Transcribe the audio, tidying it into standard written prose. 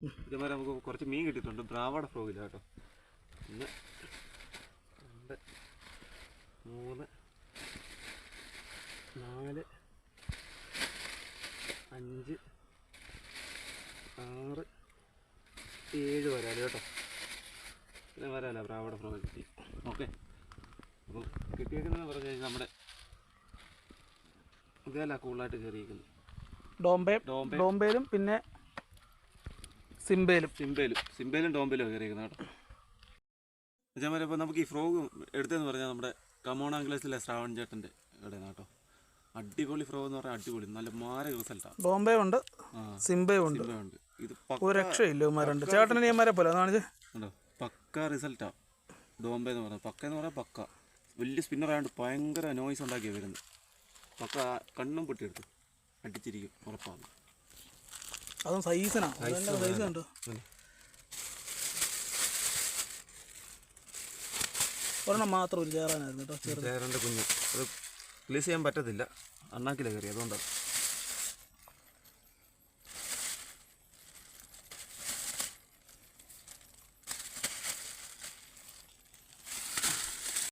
ഇതേമാതിരി നമുക്ക് കുറച്ച് മീൻ കിട്ടിയിട്ടുണ്ട്. ബ്രാവോടെ ഫ്രോഗില്ല കേട്ടോ. 1 2 3 4 5 6 7 വരാല് കേട്ടോ. പിന്നെ വരാല ബ്രാവോടെ ഫ്രോഗ് കിട്ടി. ഓക്കെ, അപ്പോൾ കിട്ടിയേക്കുന്നതെന്ന് പറഞ്ഞു കഴിഞ്ഞാൽ നമ്മുടെ ഇതല്ല കൂടുതലായിട്ട് കയറിയിരിക്കുന്നത്. ഡോംബേലും പിന്നെ സിംബേലും ഡോംബേലും കയറിയിരിക്കുന്നത് കേട്ടോ. അതേമാതിരി ഇപ്പോൾ നമുക്ക് ഈ ഫ്രോഗ് എടുത്തതെന്ന് പറഞ്ഞാൽ നമ്മുടെ കമോൺ ആംഗ്ലേഴ്സിലെ ശ്രാവൺ ചേട്ടൻ്റെ ഇവിടെയാണ് കേട്ടോ. അടിപൊളി ഫ്രോഗ് എന്ന് പറഞ്ഞാൽ അടിപൊളി, നല്ല മാരക റിസൾട്ടാണ്. ഡോംബേ ഉണ്ട്, സിംബേ ഉണ്ട്. ഇത് ഒരു രക്ഷയില്ല. ചേട്ടനെ പോലെ ഉണ്ടോ, പക്ക റിസൾട്ടാണ് ഡോംബെ എന്ന് പറഞ്ഞാൽ. പക്ക എന്ന് പറഞ്ഞാൽ പക്ക വലിയ സ്പിന്നറായതുകൊണ്ട് ഭയങ്കര നോയ്സ് ഉണ്ടാക്കിയാണ് വരുന്നത്. പക്ക കണ്ണും പൊട്ടിയെടുത്ത് അടിച്ചിരിക്കും ഉറപ്പാണ്. അതും സൈസുണ്ട്. ഒരെണ്ണം മാത്രം ഒരു ചേറാനായിരുന്നു കേട്ടോ. ചേരൻ്റെ കുഞ്ഞ് അത് റിലീസ് ചെയ്യാൻ പറ്റത്തില്ല, അണ്ണാക്കിലെ കയറി അതുകൊണ്ടാണ്.